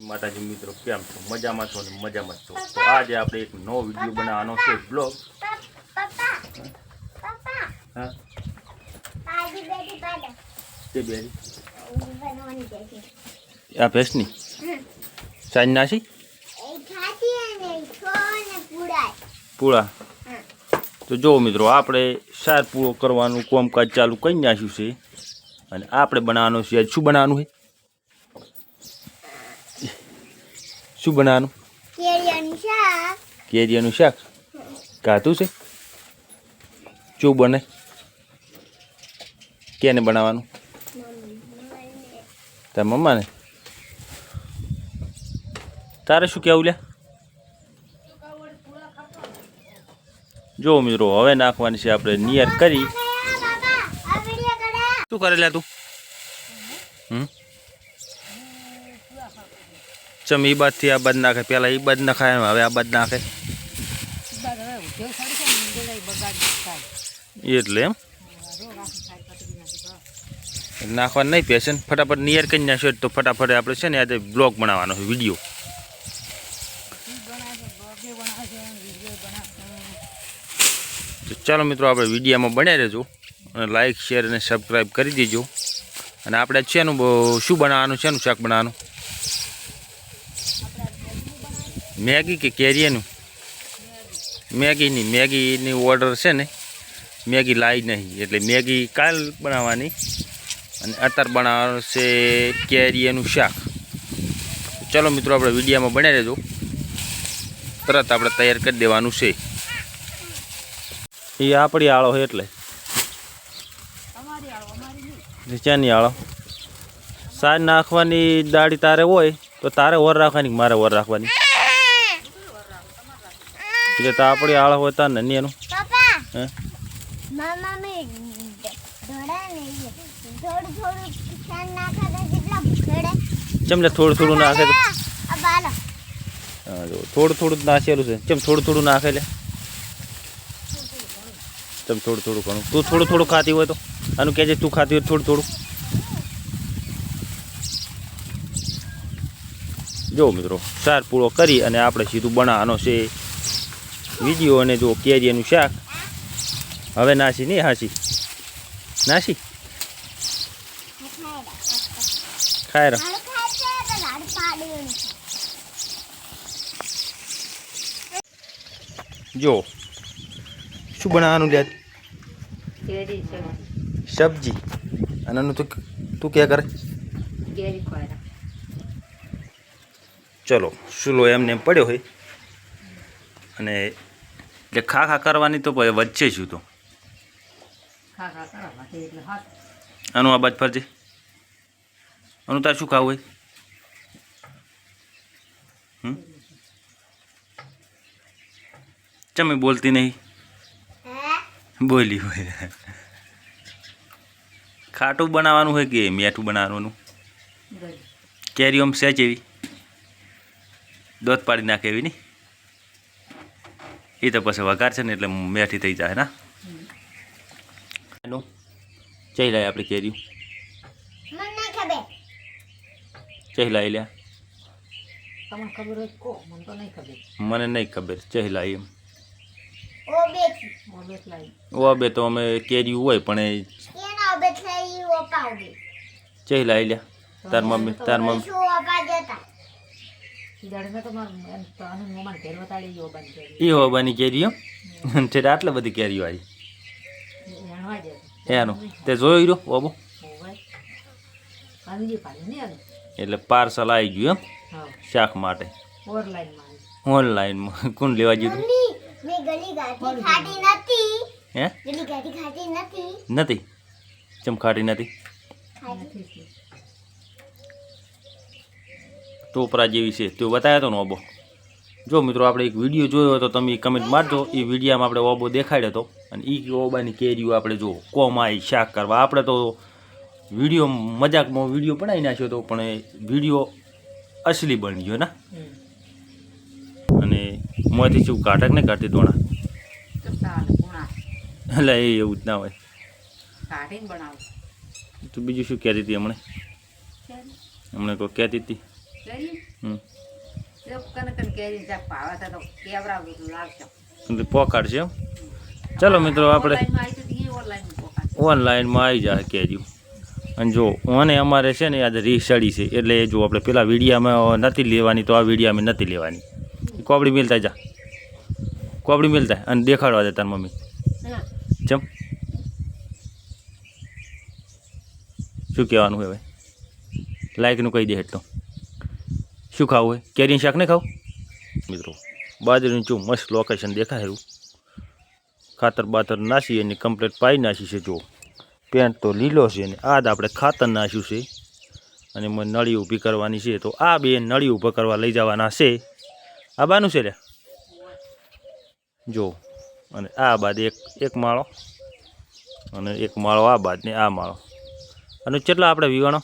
માતાજી મિત્રો કેમ છો? મજામાં છો ને મજામાં છો? તો આજે આપણે એક નવો વિડીયો બનાવવાનો છે, બ્લોગ. હા તે બેરી આ ભેંસની સાંજ નાસી પૂળા. તો જો મિત્રો આપણે સાર પૂળો કરવાનું કામકાજ ચાલુ કરી નાખ્યું છે અને આપણે બનાવવાનું છે. શું બનાવવાનું છે? શું બનાવવાનું? કેરીનું શાક. કાધું છે? શું બને? કેને બનાવવાનું? તાર મમ્માને. તારે શું કહેવું લ્યા? જો મિત્રો હવે નાખવાની છે આપણે નિયર કરી. શું કરે લ્યા તું? ચમ એ બાદથી આ બાદ નાખે. પેલા એ બાદ નખાય, હવે આ બાદ નાખે એટલે એમ નાખવાનું નહીં. પેશન ફટાફટ નિયર કરી નાખ્યો તો ફટાફટ આપણે છે ને આજે બ્લોગ બનાવવાનો છે, વિડીયો. તો ચાલો મિત્રો આપણે વિડીયોમાં બનાવી રહેજો અને લાઈક શેર અને સબસ્ક્રાઈબ કરી દેજો. અને આપણે શેનું શું બનાવવાનું, શેનું શાક બનાવવાનું? મેગી કે કેરીનું? મેગીની ઓર્ડર છે ને, મેગી લાવી નહીં એટલે મેગી કાલ બનાવવાની અને અત્યારે બનાવવાનું છે કેરીનું શાક. ચાલો મિત્રો આપણે વિડીયોમાં બનાવી દેજો, તરત આપણે તૈયાર કરી દેવાનું છે. એ આપણી આળો છે એટલે ચાની આળો. સાર નાખવાની દાડી તારે હોય તો તારે ઓર રાખવાની, મારે ઓર રાખવાની. એટલે તો આપણી આળો હોય તાર ને એનું ચમલે થોડું થોડું નાખે. હા જો થોડું થોડું જ નાખેલું છે. ચમ થોડું થોડું નાખે લે. ચમ થોડું થોડું ઘણું. તું થોડું થોડું ખાતી હોય તો આનું કહેજે, તું ખાતી હોય થોડું થોડું. જો મિત્રો સાર પૂળો કરી અને આપણે સીધું બનાવવાનો છે વિડીયો. અને જો કેરીનું શાક હવે નાસી નહીં હાસી નાસી ખાય રહો. જો શું બનાવવાનું લે? સબ્જી. અને તું ક્યાં કરે? ચલો સુલો એમને એમ પડ્યો હોય અને એટલે ખા કરવાની તો વચ્ચે છું તો આનું આ બાદ ફરજે. આનું તાર શું ખાવું હોય? ચમે બોલતી નહીં? બોલી હોય. ખાટું બનાવવાનું હોય કે મીઠું બનાવવાનું? કેરી આમ સહેજ એવી દોત પાડી નાખે એવી નહીં? એ તો પછી વઘાર છે ને એટલે મેઠી થઈ જાય ના. ચઈ લાય આપણી કેરી ચઈ લાવી લ્યા. મને નહીં ખબર. ચઈ લાવી એમ બે તો અમે કેરી હોય પણ ચઈ લાવી લ્યા. તાર મમ્મી એ હોવાની કેરીઓ છે. આટલી બધી કેરીઓ આવી એનું તે જોઈ રહ્યો બાબુ. એટલે પાર્સલ આવી ગયું એમ શાક માટે ઓનલાઈનમાં. કોણ લેવા ગયું? હે નથી? ચમ ખાટી નથી? ટોપરા જેવી છે તો બતાવ્યો હતો ને ઓબો. જો મિત્રો આપણે એક વિડીયો જોયો હતો, તમે કમેન્ટ મારજો. એ વિડીયોમાં આપણે ઓબો દેખાડ્યો હતો અને એ ઓબાની કેરીઓ આપણે જો કોમાઈ શાક કરવા. આપણે તો વિડીયો મજાકમાં વિડીયો બનાવી નાખ્યો હતો પણ એ વિડીયો અસલી બની ગયો ને. અને મોંથી શું કાઢક ને કાઢતી દોણા એટલે એ એવું જ ના હોય. તું બીજું શું કહેતી હતી હમણાં? કોઈ કહેતી હતી હમ કનકન કેરી જા પાવા તો કેવરાવું લાવજો પોકાડ છે એમ. ચાલો મિત્રો આપણે ઓનલાઈન પોકાડ ઓનલાઈનમાં આવી જાય કેરીઓ. અને જો મને અમારે છે ને આજે રીસ ચડી છે એટલે જો આપણે પેલા વિડીયામાં નથી લેવાની તો આ વિડીયામાં નથી લેવાની. કોબડી મિલતા જા કોબડી મિલતા અને દેખાડવા દે તાર મમ્મી ચમ શું કહેવાનું હોય હવે લાઈકનું કહી દે તો શું ખાવું હોય કેરીનું શાક નહીં ખાવું મિત્રો. બાજરીનું ચૂ મસ્ત લોકેશન દેખાય એવું ખાતર બાતર નાસી અને કમ્પ્લીટ પાઈ નાસી છે. જો પેન્ટ તો લીલો છે ને આ જ આપણે ખાતર નાખ્યું છે અને મને નળી ઊભી કરવાની છે તો આ બે નળી ઊભા કરવા લઈ જવાના છે. આ બાનું છે રે જો અને આ બાદ એક માળો અને એક માળો આ બાદ ને આ માળો અને કેટલા આપણે વિવાણો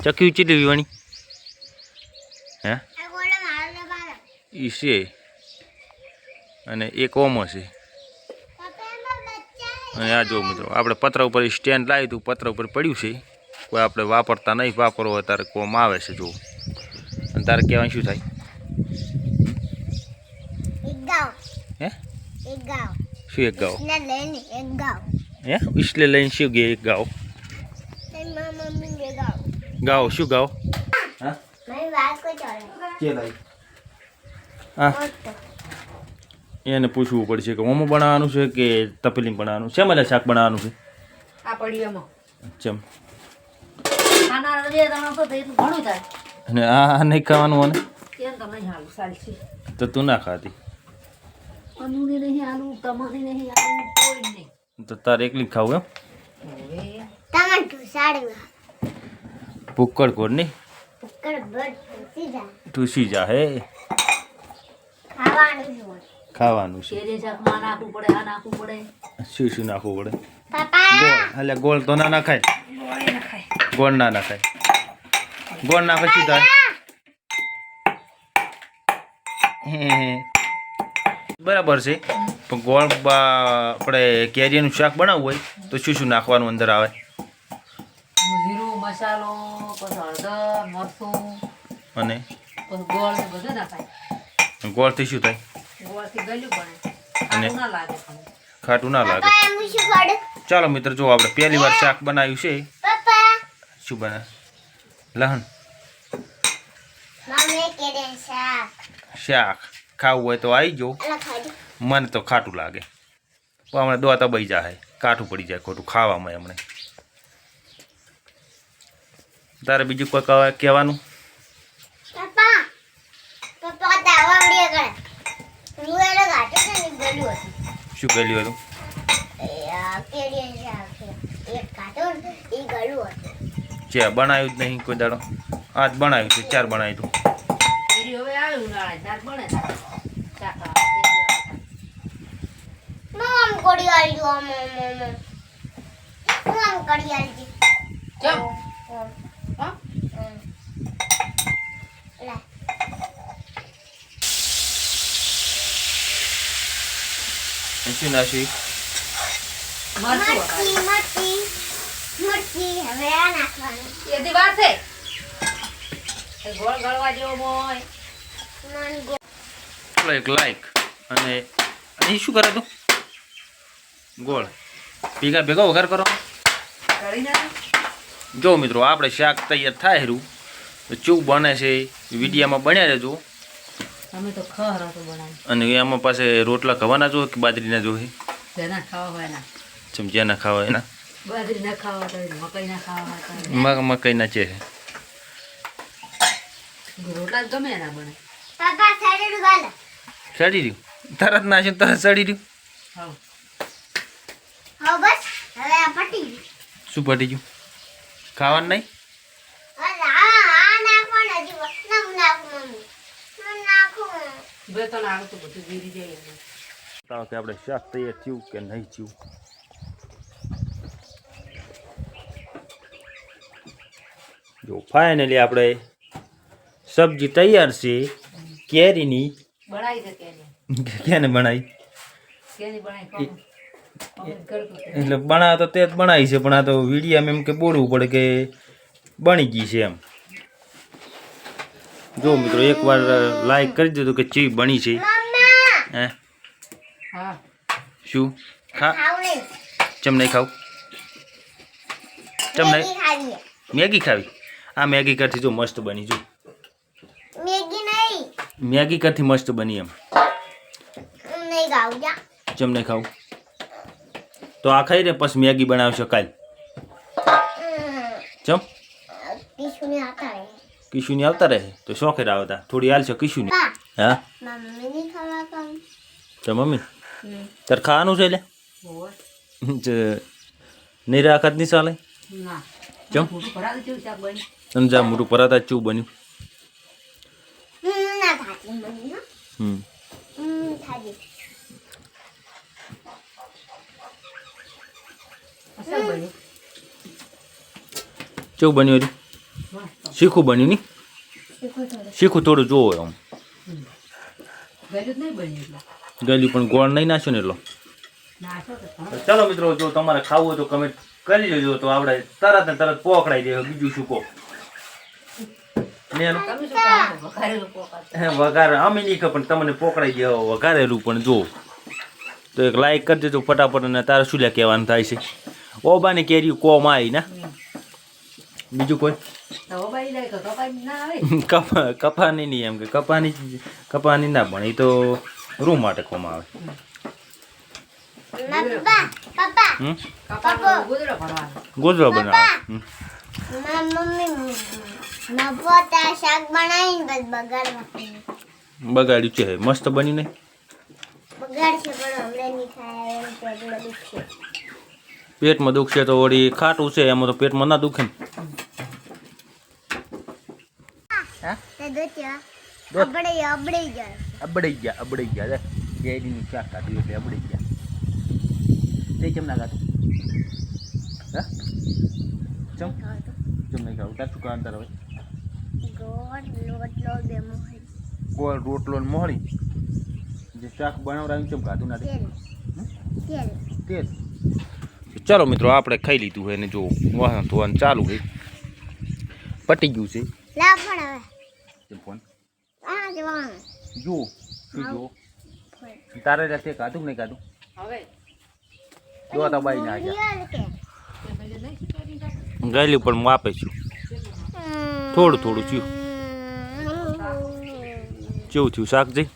ચક્યું કેટલી વિવાણી હે ઈ છે અને એક ઓમો છે. અને આ જો મિત્રો આપણે પત્ર ઉપર સ્ટેન્ડ લાવી હતું પત્ર ઉપર પડ્યું છે કોઈ આપણે વાપરતા નહીં વાપરવો હોય તારે કોમ આવે છે જો. અને તારે કહેવાનું શું થાય હે શું એક ગાવ હે इसलिए લઈને શું ગે એક ગાવ ગાવ શું ગાવ હા એને પૂછવું પડશે કે ઓમો બનાવવાનું છે કે તપેલી બનાવવાનું છે મને શાક બનાવવાનું છે આ પડીયામાં ચમ ખાના રે તણો તો તે ઘણું થાય અને આ નહીં ખાવાનું અને કેમ તમને હાલ સાલસી તો તું ના ખાતી અનુને નહીં આલુ તમારે નહીં આલુ કોઈ નહીં તો તારે એકલી ખાવું એમ હવે ટમાટું સાડવા ભૂક્કડ કોડ નહીં પકડ બડ સીધા ઠૂસી જા હે ખાવાનું છે ખાવાનું છે શેરે શાકમાં નાખવું પડે આ નાખવું પડે શું શું નાખવું પડે પાપા ગોળ એટલે ગોળ તો ના નાખાય ગોળે નખાય ગોળ ના નાખાય ગોળ નાખે શું થાય બરાબર છે પણ ગોળ આપણે કેરીનું શાક બનાવવું હોય તો શું શું નાખવાનું અંદર આવે જીરું મસાલો પછી હળદર મરચું અને પછી ગોળ ને બધું નાખાય ગોળથી શું થાય ગોળથી ગળ્યું પડે અને ખાટું ના લાગે પણ ખાટું ના લાગે પાપા હું શું કરું ચાલો મિત્ર જો આપણે પહેલી વાર શાક બનાવ્યું છે પાપા શું બને લહણ મમ્મી કેડે શાક શાક ખાવું હોય તો આવી જાઓ અલા ખાડી મને તો ખાટું લાગે તો હમણાં દોતા બઈ જાય કાઠું પડી જાય ખોટું ખાવામાં હમણાં તારે બીજું કોઈ કહેવાનું પાપા પાપા દાવા ઉડી કરે હું એને ગાટે છે ને ગળ્યું શું કહ્યું હતું હતું આ કેડે શાક છે એક કાટો એ ગળ્યું હતું છે બનાવ્યું જ નહીં કોઈ દાડો આજ બનાવ્યું છે 4 બનાવ્યું હતું કેરી હવે આવે ઉનાળે ત્યાર બને શાક મમ કોડિયાળી જો મમ કોડિયાળી કેમ હા લા શું નાશી મરચું મરચી મરચી મરચી હવે આ નાખવાનું એથી વાર છે એ ગોળ ગળવા જેવો મોય મન ગો એક લાઈક અને અહીં શું કરે તું ગોળ ભેગા વઘાર કરો ગળી ના જો મિત્રો આપણે શાક તૈયાર થાય હેરું ચૂક બને છે વિડીયામાં બન્યા રહેજો અમે તો ખર હતો બનાવી અને એમાં પાસે રોટલા ખાવાના જો કે બાજરીના જોઈએ જેના ખાવા હોય ના ચમચિયાના ખાવા એના બાજરી ના ખાવા તો મકઈ ના ખાવા હોય મકઈના છે તો રોટલા જ ગમે ના બને પાપા સાઈડ ગાલા સડી રહ્યું તરત નાખ્યું તરત સડી રહ્યું હા હા બસ હવે આ પટી ગયું શું પટી ગયું ખાવાનું નહીં અલા આ નાખવાનું હજી નમ નાખું મમ્મી નમ નાખું બે તો નાડું તો બધું ગીરી જાય બતાવો કે આપણે શાક તૈયાર થયું કે નહીં થયું જો ફાઇનલી આપણે સબ્જી તૈયાર છે કેરીની બનાવી દે કેની કેને બનાવી કેની બનાવી ખાવું એટલે બનાવ તો તે જ બનાવી છે પણ આ તો વિડીયામાં એમ કે બોલવું પડે કે બની ગઈ છે એમ જો મિત્રો એકવાર લાઈક કરી દેજો કે ચી બની છે મમ્મા હે હા શું ખા ખાવ નહીં ચમ નહીં ખાવ ચમ મેગી નહીં ખાવી મેગી ખાવી આ મેગી કરથી જો મસ્ત બની જો મેગી નહીં મેગી કરથી મસ્ત બની એમ નહીં ખાવું જા ચમ નહીં ખાવું તો આ ખાઈ રે પછી મેગી બનાવશો કાલ ચમ કિશુને આતા રહે કિશુની આવતા રહે તો શોખેર આવતા થોડી હાલશો કિશુની પા હા મમ્મીની ખાવા કમ તો મમ્મી તાર ખાવાનું છે એટલે ઓય નહીં રાખત નહીં ચાલે ના ચમ મોટું ભરાતું જેવું શાક બની અને જા મોટું પરાતા ચૂ બન્યું ના થાકી મમ્મી હો થાકી અસર બની ચેવું બન્યું હરી મસ્ત શીખું બન્યું નહીં શીખો થોડું શીખું થોડું જોવો આમ ગયું જ નહીં બની એટલે ગયેલું પણ ગોળ નહીં નાખ્યો ને એટલો નાશો તો ખરો. ચાલો મિત્રો જો તમારે ખાવું હોય તો કમેન્ટ કરી લેજો તો આપણે તરત ને તરત પોકડાઈ દે બીજું શું કહો ને એનું તમે શું ખાવાનું? વઘારેલું પોકાળ. વઘારે અમે નહીં ખબર પણ તમને પોકડાઈ દે વઘારેલું પણ જો તો એક લાઈક કરી દેજો ફટાફટ અને તારે શું લે કહેવાનું થાય છે ઓબાની કેરી કોમ આવી ના બીજું કોઈ તો વબાડી જાય તો કપાઈ ના આવે કપાની નહીં એમ કે કપાની ના પણ એ તો રૂમ માટે કોમ આવે પપ્પા પપ્પા હમ કપાનો ગોદડો ભરવાનો ગોજરો બનાવે હમ. મમ્મી નભોતા શાક બનાવીને બસ બગાડ્યું છે મસ્ત બન્યું નહીં બગાડ છે પણ હમણાં નહીં ખાય એમ પેટમાં દુખશે પેટમાં દુખશે તો વળી ખાટું છે એમાં તો પેટમાં ના દુખે ને તે દોત્યા દોત. અબડે જાય અબડાઈ ગયા કેરીનું શાક ખાધું એટલે અબડાઈ ગયા તે કેમ ના ખાધું હા ચમ નહીં ખાવું તાર શું કારણ તાર હવે ગોળ લોટલો બેમો ગોળ રોટલો ને મોહળી જે શાક બનાવડાવ્યું ચમ ખાધું ના તેલ તેલ તેલ ચાલો મિત્રો આપણે ખાઈ લીધું હોય ને જો વાહન ધોવાનું ચાલુ હોય પટી ગયું છે લા પણ હવે તે ફોન આ જવાનું જો શું જો તારે તે ખાધું કે નહીં ખાધું હવે જો તો બાઈ ના ગયા રિયલ કે તે પેલે નહીં શીખવાડી કાઢ. ગયેલું પણ હું આપે છું થોડું થયું કેવું થયું શાક જઈ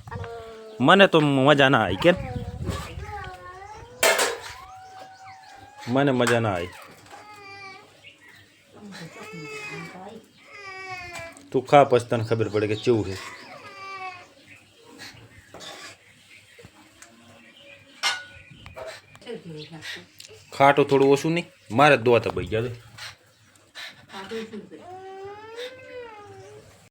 મને તો મજા ના આવી કેમ મને મજા ના આવી તું ખા પછી તને ખબર પડે કે કેવું છે ચલ ઘરે નાખો. ખાટું થોડું ઓછું નહીં મારે દોત ભાઈ ગયા ખાધું શું કરે?